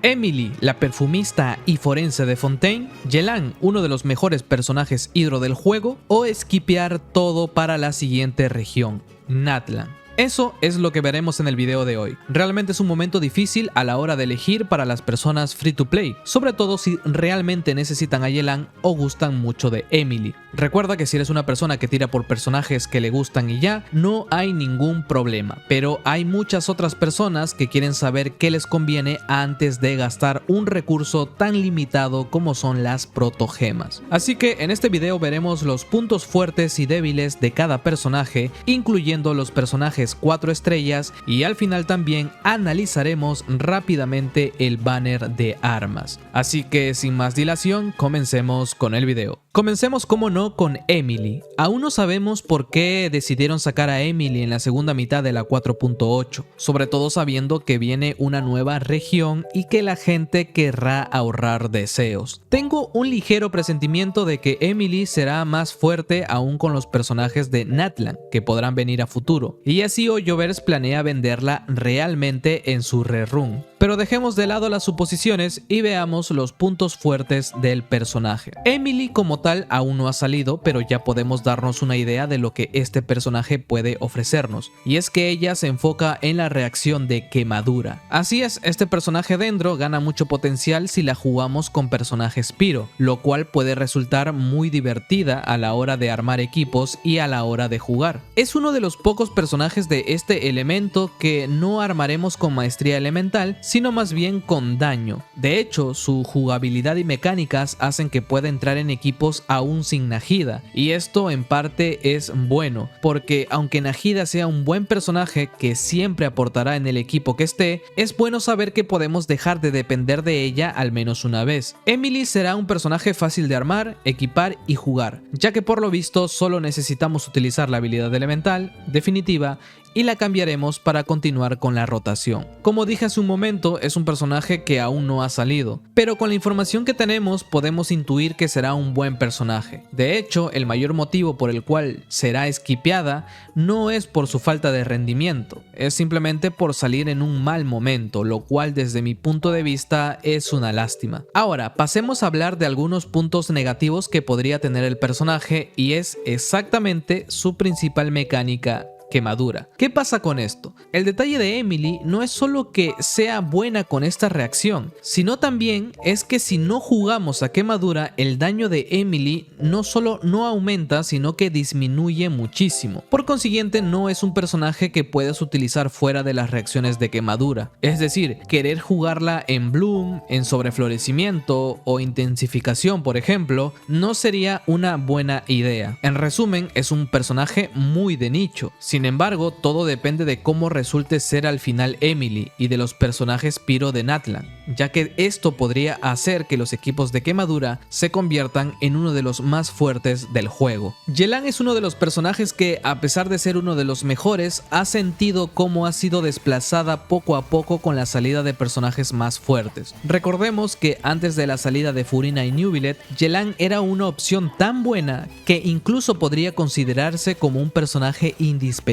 Emily, la perfumista y forense de Fontaine, Yelan, uno de los mejores personajes hidro del juego, o skipear todo para la siguiente región, Natlan. Eso es lo que veremos en el video de hoy. Realmente es un momento difícil a la hora de elegir para las personas free to play, sobre todo si realmente necesitan a Yelan o gustan mucho de Emily. Recuerda que si eres una persona que tira por personajes que le gustan y ya, no hay ningún problema, pero hay muchas otras personas que quieren saber qué les conviene antes de gastar un recurso tan limitado como son las protogemas. Así que en este video veremos los puntos fuertes y débiles de cada personaje, incluyendo los personajes 4 estrellas, y al final también analizaremos rápidamente el banner de armas. Así que sin más dilación, comencemos con el video. Comencemos como no con Emily. Aún no sabemos por qué decidieron sacar a Emily en la segunda mitad de la 4.8, sobre todo sabiendo que viene una nueva región y que la gente querrá ahorrar deseos. Tengo un ligero presentimiento de que Emily será más fuerte aún con los personajes de Natlan que podrán venir a futuro, y así Hoyoverse planea venderla realmente en su rerun. Pero dejemos de lado las suposiciones y veamos los puntos fuertes del personaje. Emily como tal aún no ha salido, pero ya podemos darnos una idea de lo que este personaje puede ofrecernos, y es que ella se enfoca en la reacción de quemadura. Así es, este personaje dentro gana mucho potencial si la jugamos con personajes Pyro, lo cual puede resultar muy divertida a la hora de armar equipos y a la hora de jugar. Es uno de los pocos personajes de este elemento que no armaremos con maestría elemental, sino más bien con daño. De hecho, su jugabilidad y mecánicas hacen que pueda entrar en equipos aún sin Nahida, y esto en parte es bueno, porque aunque Nahida sea un buen personaje que siempre aportará en el equipo que esté, es bueno saber que podemos dejar de depender de ella al menos una vez. Emily será un personaje fácil de armar, equipar y jugar, ya que por lo visto solo necesitamos utilizar la habilidad elemental definitiva y la cambiaremos para continuar con la rotación. Como dije hace un momento, es un personaje que aún no ha salido, pero con la información que tenemos podemos intuir que será un buen personaje. De hecho, el mayor motivo por el cual será skipeada no es por su falta de rendimiento, es simplemente por salir en un mal momento, lo cual desde mi punto de vista es una lástima. Ahora, pasemos a hablar de algunos puntos negativos que podría tener el personaje, y es exactamente su principal mecánica: quemadura. ¿Qué pasa con esto? El detalle de Emily no es solo que sea buena con esta reacción, sino también es que si no jugamos a quemadura, el daño de Emily no solo no aumenta, sino que disminuye muchísimo. Por consiguiente, no es un personaje que puedes utilizar fuera de las reacciones de quemadura. Es decir, querer jugarla en Bloom, en sobreflorecimiento o intensificación, por ejemplo, no sería una buena idea. En resumen, es un personaje muy de nicho. Sin embargo, todo depende de cómo resulte ser al final Emily y de los personajes Pyro de Natlan, ya que esto podría hacer que los equipos de quemadura se conviertan en uno de los más fuertes del juego. Yelan es uno de los personajes que, a pesar de ser uno de los mejores, ha sentido cómo ha sido desplazada poco a poco con la salida de personajes más fuertes. Recordemos que antes de la salida de Furina y Neuvillette, Yelan era una opción tan buena que incluso podría considerarse como un personaje indispensable,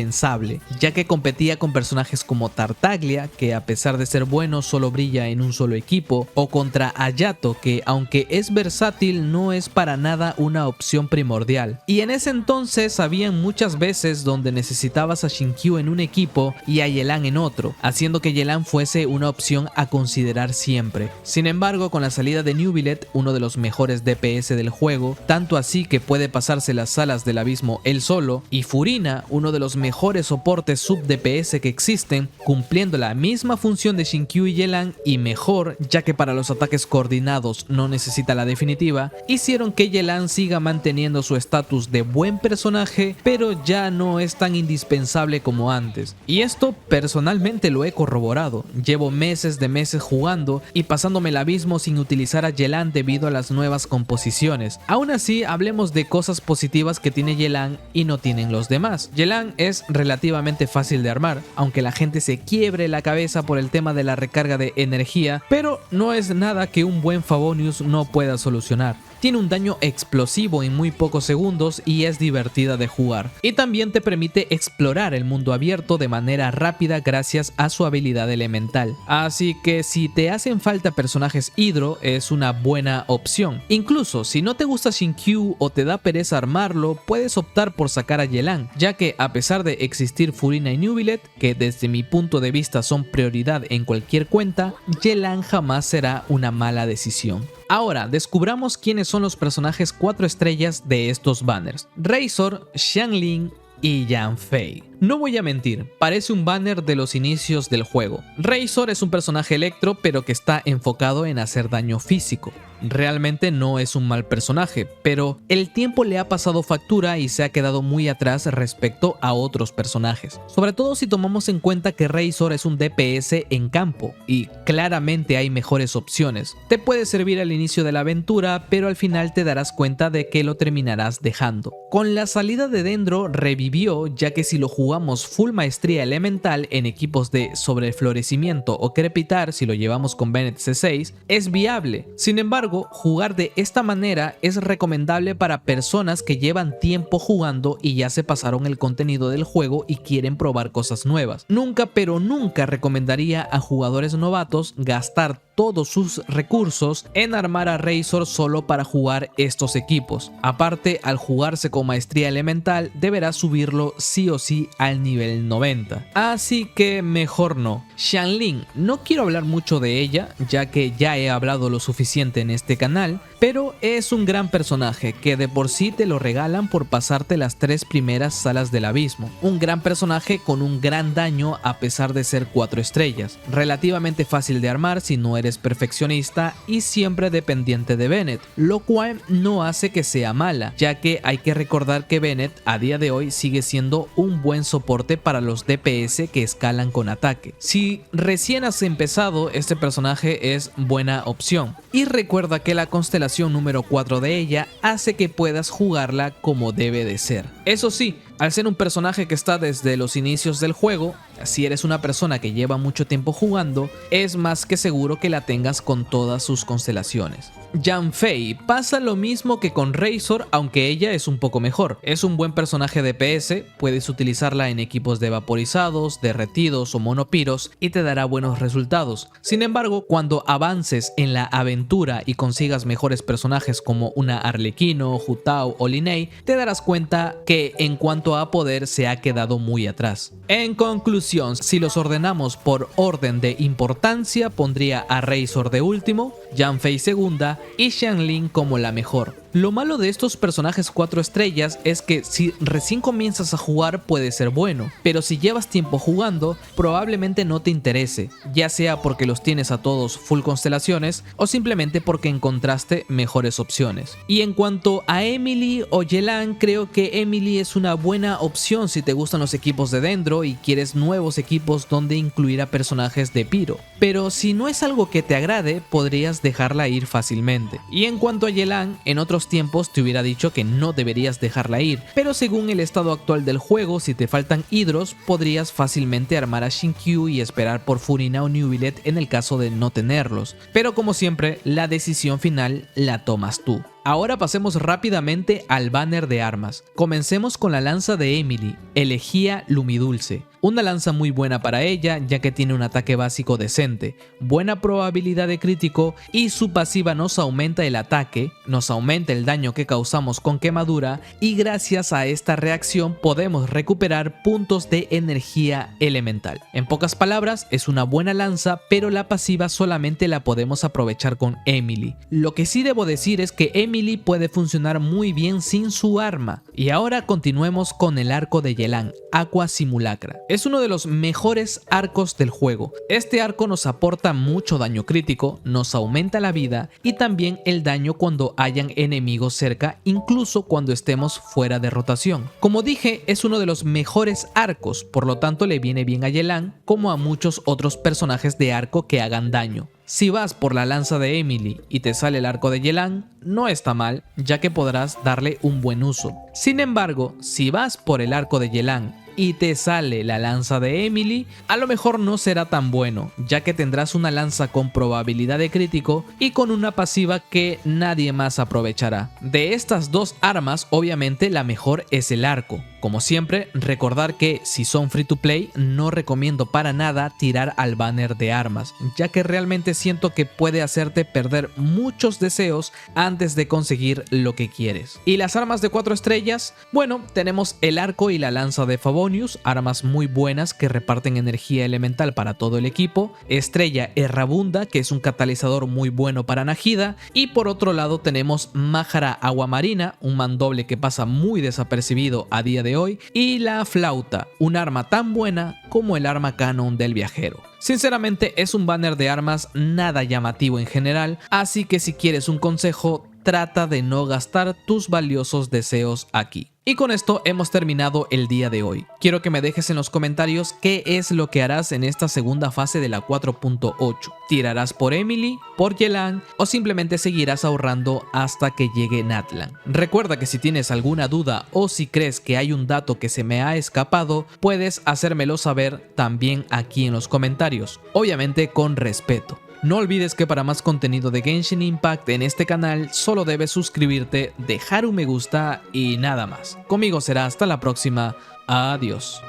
ya que competía con personajes como Tartaglia, que a pesar de ser bueno solo brilla en un solo equipo, o contra Ayato, que aunque es versátil no es para nada una opción primordial. Y en ese entonces habían muchas veces donde necesitabas a Shinkyu en un equipo y a Yelan en otro, haciendo que Yelan fuese una opción a considerar siempre. Sin embargo, con la salida de Neuvillette, uno de los mejores DPS del juego, tanto así que puede pasarse las salas del abismo él solo, y Furina, uno de los mejores soportes sub DPS que existen, cumpliendo la misma función de Shinkyu y Yelan y mejor, ya que para los ataques coordinados no necesita la definitiva, hicieron que Yelan siga manteniendo su estatus de buen personaje, pero ya no es tan indispensable como antes. Y esto personalmente lo he corroborado. Llevo meses de meses jugando y pasándome el abismo sin utilizar a Yelan debido a las nuevas composiciones. Aún así, hablemos de cosas positivas que tiene Yelan y no tienen los demás. Yelan es es relativamente fácil de armar, aunque la gente se quiebre la cabeza por el tema de la recarga de energía, pero no es nada que un buen Favonius no pueda solucionar. Tiene un daño explosivo en muy pocos segundos y es divertida de jugar. Y también te permite explorar el mundo abierto de manera rápida gracias a su habilidad elemental. Así que si te hacen falta personajes hidro, es una buena opción. Incluso si no te gusta Shinkyu o te da pereza armarlo, puedes optar por sacar a Yelan, ya que a pesar de existir Furina y Neuvillette, que desde mi punto de vista son prioridad en cualquier cuenta, Yelan jamás será una mala decisión. Ahora, descubramos quiénes son los personajes 4 estrellas de estos banners: Razor, Xiangling y Yanfei. No voy a mentir, parece un banner de los inicios del juego. Razor es un personaje electro, pero que está enfocado en hacer daño físico. Realmente no es un mal personaje, pero el tiempo le ha pasado factura y se ha quedado muy atrás respecto a otros personajes. Sobre todo si tomamos en cuenta que Razor es un DPS en campo, y claramente hay mejores opciones. Te puede servir al inicio de la aventura, pero al final te darás cuenta de que lo terminarás dejando. Con la salida de Dendro revivió, ya que si lo jugamos full maestría elemental en equipos de sobreflorecimiento o crepitar, si lo llevamos con Bennett C6, es viable. Sin embargo, jugar de esta manera es recomendable para personas que llevan tiempo jugando y ya se pasaron el contenido del juego y quieren probar cosas nuevas. Nunca, pero nunca recomendaría a jugadores novatos gastar todos sus recursos en armar a Razor solo para jugar estos equipos. Aparte, al jugarse con maestría elemental, deberás subirlo sí o sí al nivel 90. Así que mejor no. Xiangling, no quiero hablar mucho de ella, ya que ya he hablado lo suficiente en este canal, pero es un gran personaje que de por sí te lo regalan por pasarte las 3 primeras salas del abismo. Un gran personaje con un gran daño a pesar de ser 4 estrellas. Relativamente fácil de armar si no eres perfeccionista y siempre dependiente de Bennett, lo cual no hace que sea mala, ya que hay que recordar que Bennett a día de hoy sigue siendo un buen soporte para los DPS que escalan con ataque. Si recién has empezado, este personaje es buena opción. Y recuerda que la constelación número 4 de ella hace que puedas jugarla como debe de ser. Eso sí, al ser un personaje que está desde los inicios del juego, si eres una persona que lleva mucho tiempo jugando, es más que seguro que la tengas con todas sus constelaciones. Yanfei pasa lo mismo que con Razor, aunque ella es un poco mejor. Es un buen personaje DPS, puedes utilizarla en equipos de vaporizados, derretidos o monopiros y te dará buenos resultados. Sin embargo, cuando avances en la aventura y consigas mejores personajes como una Arlequino, Hu Tao o Lin Ei, te darás cuenta que en cuanto a poder se ha quedado muy atrás. En conclusión, si los ordenamos por orden de importancia, pondría a Razor de último, Yanfei segunda y Xiangling como la mejor. Lo malo de estos personajes 4 estrellas es que si recién comienzas a jugar puede ser bueno, pero si llevas tiempo jugando probablemente no te interese, ya sea porque los tienes a todos full constelaciones o simplemente porque encontraste mejores opciones. Y en cuanto a Emily o Yelan, creo que Emily es una buena opción si te gustan los equipos de Dendro y quieres nuevos equipos donde incluir a personajes de Pyro, pero si no es algo que te agrade podrías dejarla ir fácilmente. Y en cuanto a Yelan, en otros tiempos te hubiera dicho que no deberías dejarla ir, pero según el estado actual del juego, si te faltan hidros, podrías fácilmente armar a Shinkyu y esperar por Furina o Neuvillette en el caso de no tenerlos. Pero como siempre, la decisión final la tomas tú. Ahora pasemos rápidamente al banner de armas. Comencemos con la lanza de Emily, Elegía Lumidulce. Una lanza muy buena para ella, ya que tiene un ataque básico decente, buena probabilidad de crítico y su pasiva nos aumenta el ataque, nos aumenta el daño que causamos con quemadura y gracias a esta reacción podemos recuperar puntos de energía elemental. En pocas palabras, es una buena lanza, pero la pasiva solamente la podemos aprovechar con Emily. Lo que sí debo decir es que Emily puede funcionar muy bien sin su arma. Y ahora continuemos con el arco de Yelan, Aqua Simulacra. Es uno de los mejores arcos del juego. Este arco nos aporta mucho daño crítico, nos aumenta la vida y también el daño cuando hayan enemigos cerca, incluso cuando estemos fuera de rotación. Como dije, es uno de los mejores arcos, por lo tanto le viene bien a Yelan como a muchos otros personajes de arco que hagan daño. Si vas por la lanza de Emily y te sale el arco de Yelan, no está mal, ya que podrás darle un buen uso. Sin embargo, si vas por el arco de Yelan y te sale la lanza de Emily, a lo mejor no será tan bueno, ya que tendrás una lanza con probabilidad de crítico y con una pasiva que nadie más aprovechará. De estas dos armas, obviamente la mejor es el arco. Como siempre, recordar que si son free to play no recomiendo para nada tirar al banner de armas, ya que realmente siento que puede hacerte perder muchos deseos antes de conseguir lo que quieres. Y las armas de 4 estrellas, bueno, tenemos el arco y la lanza de Favonius, armas muy buenas que reparten energía elemental para todo el equipo, Estrella Errabunda, que es un catalizador muy bueno para Nahida, y por otro lado tenemos Majara Aguamarina, un mandoble que pasa muy desapercibido a día de hoy, y la flauta, un arma tan buena como el arma canon del viajero. Sinceramente es un banner de armas nada llamativo en general, así que si quieres un consejo, trata de no gastar tus valiosos deseos aquí. Y con esto hemos terminado el día de hoy. Quiero que me dejes en los comentarios qué es lo que harás en esta segunda fase de la 4.8. ¿Tirarás por Emily, por Yelan o simplemente seguirás ahorrando hasta que llegue Natlan? Recuerda que si tienes alguna duda o si crees que hay un dato que se me ha escapado, puedes hacérmelo saber también aquí en los comentarios, obviamente con respeto. No olvides que para más contenido de Genshin Impact en este canal solo debes suscribirte, dejar un me gusta y nada más. Conmigo será hasta la próxima. Adiós.